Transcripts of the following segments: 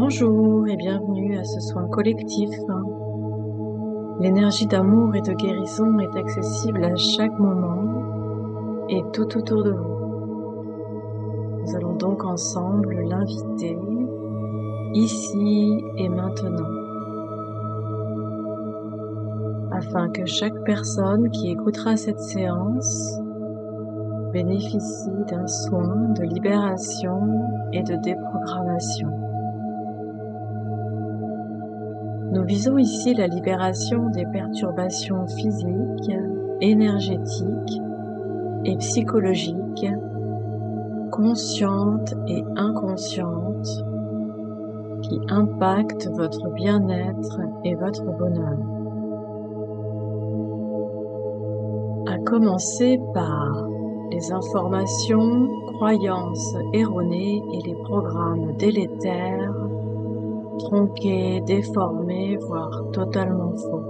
Bonjour et bienvenue à ce soin collectif. L'énergie d'amour et de guérison est accessible à chaque moment et tout autour de vous. Nous allons donc ensemble l'inviter ici et maintenant, afin que chaque personne qui écoutera cette séance bénéficie d'un soin de libération et de déprogrammation. Nous visons ici la libération des perturbations physiques, énergétiques et psychologiques, conscientes et inconscientes, qui impactent votre bien-être et votre bonheur. À commencer par les informations, croyances erronées et les programmes délétères, tronqués, déformés, voire totalement faux.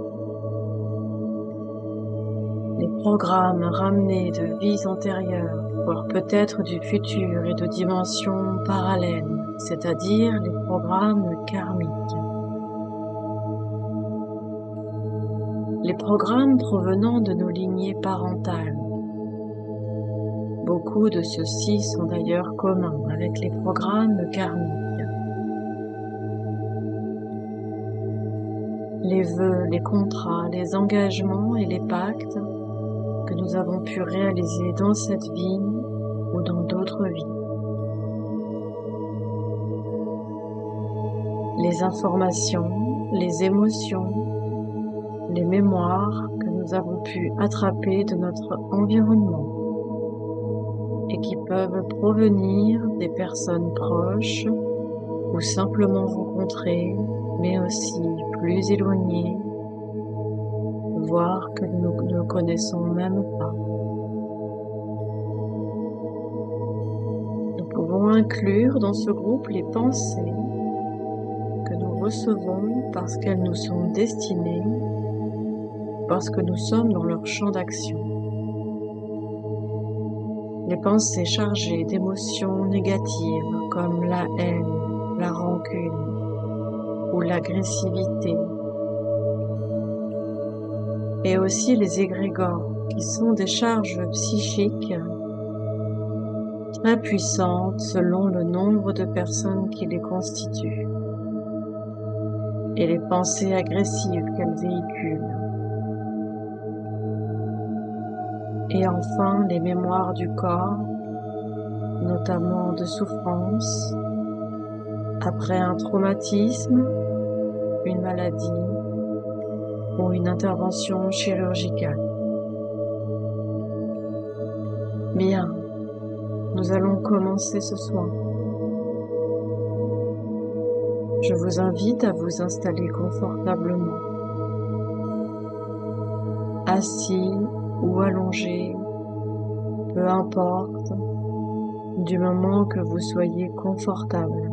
Les programmes ramenés de vies antérieures, voire peut-être du futur et de dimensions parallèles, c'est-à-dire les programmes karmiques. Les programmes provenant de nos lignées parentales. Beaucoup de ceux-ci sont d'ailleurs communs avec les programmes karmiques. Les vœux, les contrats, les engagements et les pactes que nous avons pu réaliser dans cette vie ou dans d'autres vies. Les informations, les émotions, les mémoires que nous avons pu attraper de notre environnement et qui peuvent provenir des personnes proches ou simplement rencontrées, mais aussi plus éloignées, voire que nous ne connaissons même pas. Nous pouvons inclure dans ce groupe les pensées que nous recevons parce qu'elles nous sont destinées, parce que nous sommes dans leur champ d'action. Les pensées chargées d'émotions négatives comme la haine, la rancune ou l'agressivité, et aussi les égrégores qui sont des charges psychiques très puissantes selon le nombre de personnes qui les constituent et les pensées agressives qu'elles véhiculent. Et enfin, les mémoires du corps, notamment de souffrance, après un traumatisme, une maladie ou une intervention chirurgicale. Bien, nous allons commencer ce soin. Je vous invite à vous installer confortablement, assis ou allongé, peu importe, du moment que vous soyez confortable.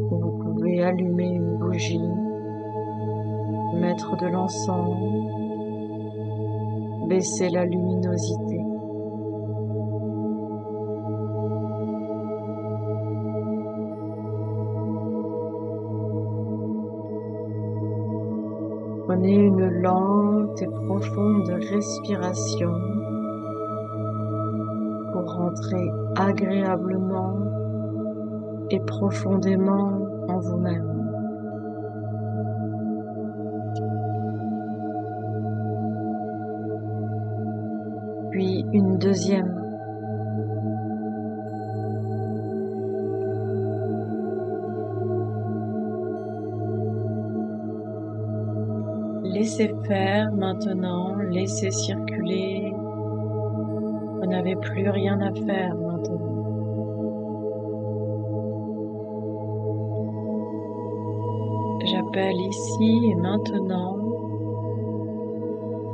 Vous pouvez allumer une bougie, mettre de l'encens, baisser la luminosité. Prenez une lente et profonde respiration pour rentrer agréablement et profondément en vous-même. Puis une deuxième. Laissez faire maintenant, laissez circuler. Vous n'avez plus rien à faire maintenant. J'appelle ici et maintenant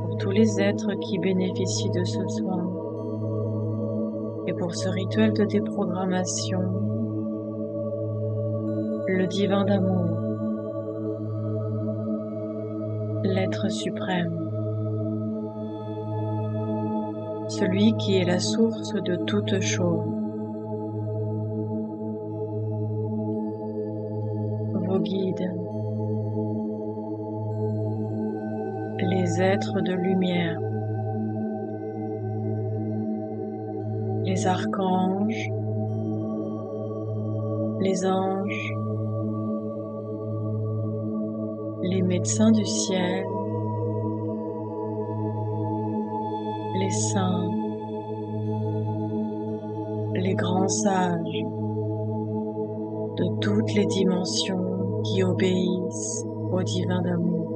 pour tous les êtres qui bénéficient de ce soin et pour ce rituel de déprogrammation, le divin d'amour, l'être suprême, celui qui est la source de toute chose. guides, les êtres de lumière, les archanges, les anges, les médecins du ciel, les saints, les grands sages de toutes les dimensions qui obéissent au divin d'amour.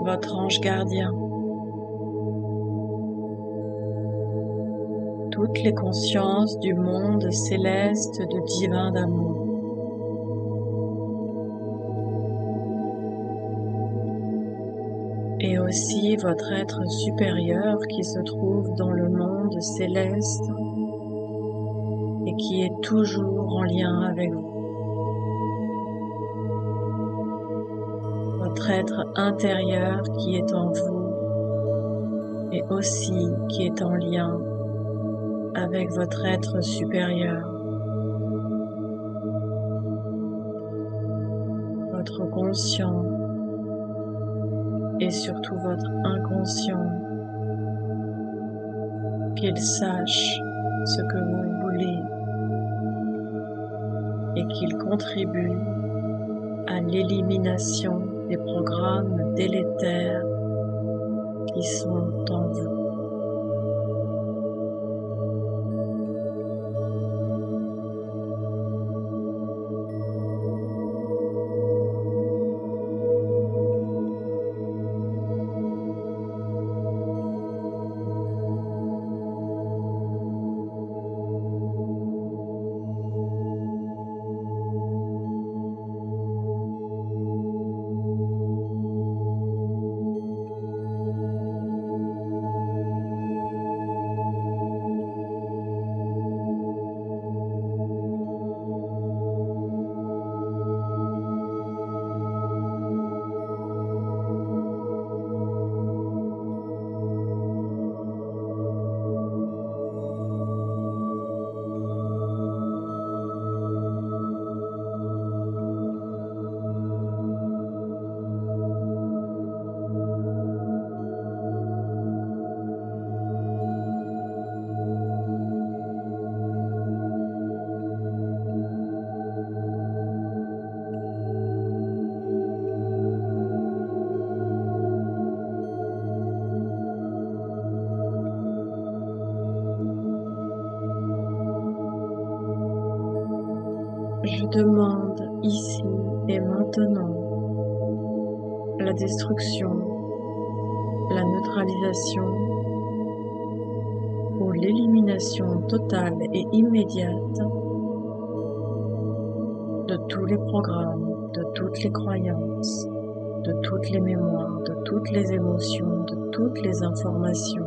Votre ange gardien, toutes les consciences du monde céleste de divin d'amour. Et aussi votre être supérieur qui se trouve dans le monde céleste et qui est toujours en lien avec vous. Votre être intérieur qui est en vous et aussi qui est en lien avec votre être supérieur. Votre conscient et surtout votre inconscient, qu'il sache ce que vous voulez et qu'il contribue à l'élimination des programmes délétères qui sont en vous. Je demande ici et maintenant la destruction, la neutralisation ou l'élimination totale et immédiate de tous les programmes, de toutes les croyances, de toutes les mémoires, de toutes les émotions, de toutes les informations,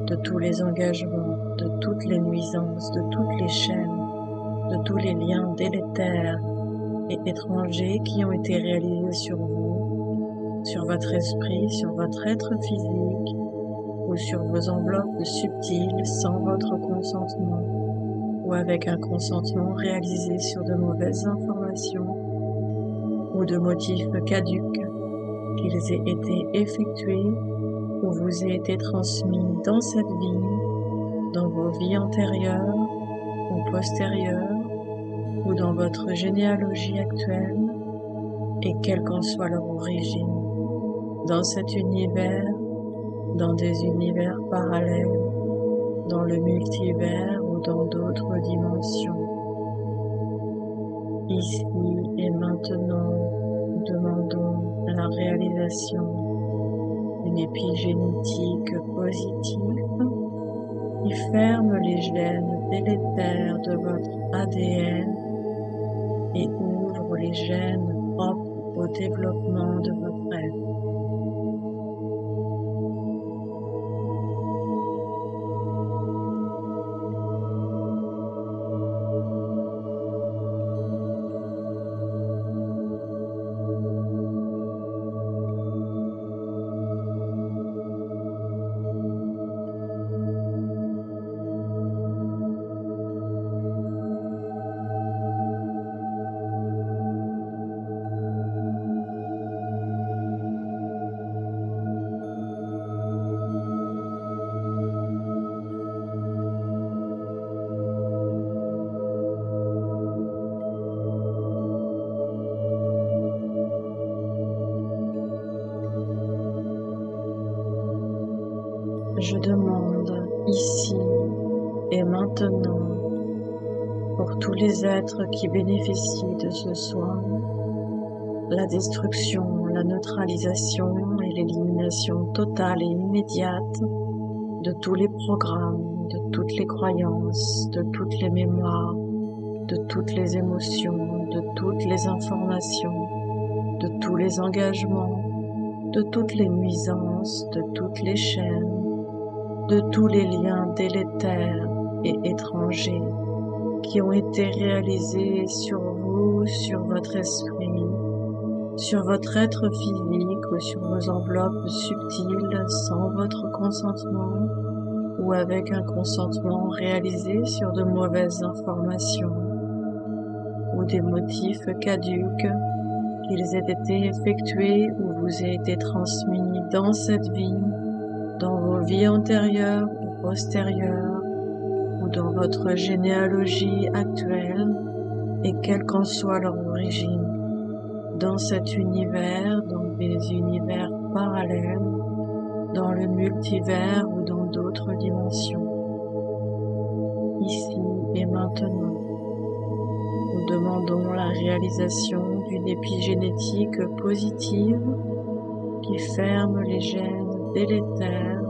de tous les engagements, de toutes les nuisances, de toutes les chaînes, de tous les liens délétères et étrangers qui ont été réalisés sur vous, sur votre esprit, sur votre être physique ou sur vos enveloppes subtiles sans votre consentement ou avec un consentement réalisé sur de mauvaises informations ou de motifs caducs, qu'ils aient été effectués ou vous aient été transmis dans cette vie, dans vos vies antérieures ou postérieures, ou dans votre généalogie actuelle, et quelle qu'en soit leur origine, dans cet univers, dans des univers parallèles, dans le multivers ou dans d'autres dimensions. Ici et maintenant, nous demandons la réalisation d'une épigénétique positive qui ferme les gènes délétères de votre ADN et ouvre les gènes propres au développement de votre être. Je demande ici et maintenant pour tous les êtres qui bénéficient de ce soin, la destruction, la neutralisation et l'élimination totale et immédiate de tous les programmes, de toutes les croyances, de toutes les mémoires, de toutes les émotions, de toutes les informations, de tous les engagements, de toutes les nuisances, de toutes les chaînes, de tous les liens délétères et étrangers qui ont été réalisés sur vous, sur votre esprit, sur votre être physique ou sur vos enveloppes subtiles sans votre consentement ou avec un consentement réalisé sur de mauvaises informations ou des motifs caducs, qu'ils aient été effectués ou vous aient été transmis dans cette vie, dans vos vies antérieures ou postérieures, ou dans votre généalogie actuelle, et quelle qu'en soit leur origine, dans cet univers, dans des univers parallèles, dans le multivers ou dans d'autres dimensions. Ici et maintenant, nous demandons la réalisation d'une épigénétique positive qui ferme les gènes délétères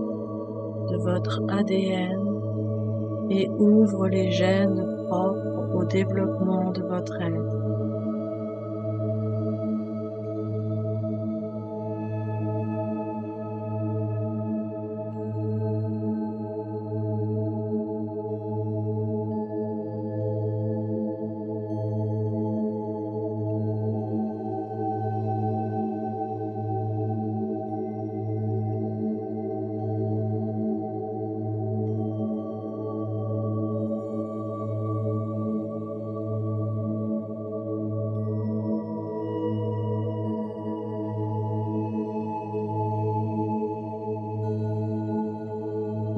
de votre ADN et ouvre les gènes propres au développement de votre être.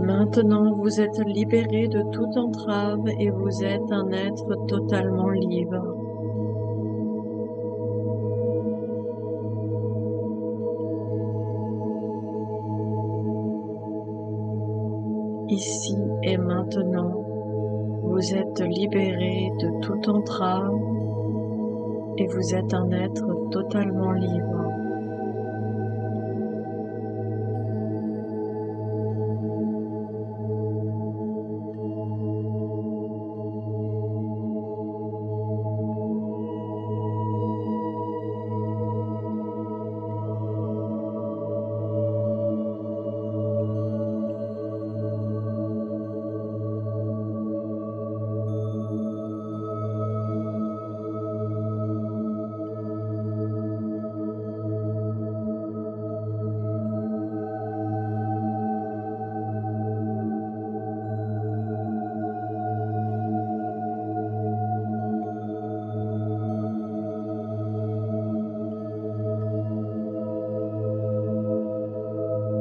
Maintenant, vous êtes libéré de toute entrave et vous êtes un être totalement libre. Ici et maintenant, vous êtes libéré de toute entrave et vous êtes un être totalement libre.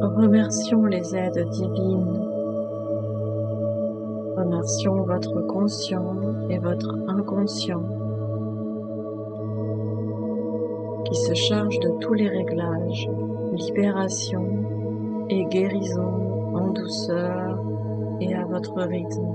Remercions les aides divines. Remercions votre conscient et votre inconscient qui se chargent de tous les réglages, libération et guérison en douceur et à votre rythme.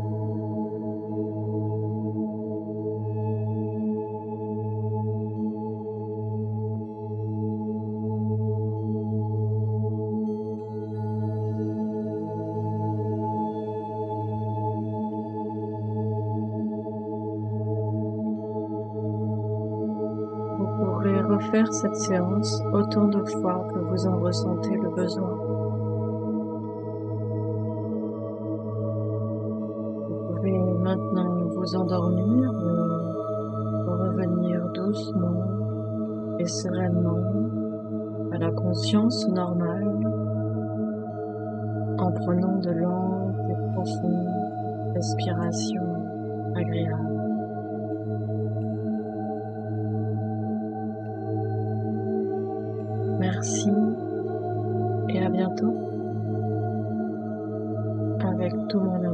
Vous pourrez refaire cette séance autant de fois que vous en ressentez le besoin. Vous pouvez maintenant vous endormir ou revenir doucement et sereinement à la conscience normale en prenant de lentes et profondes respirations agréables. Merci et à bientôt avec tout mon amour.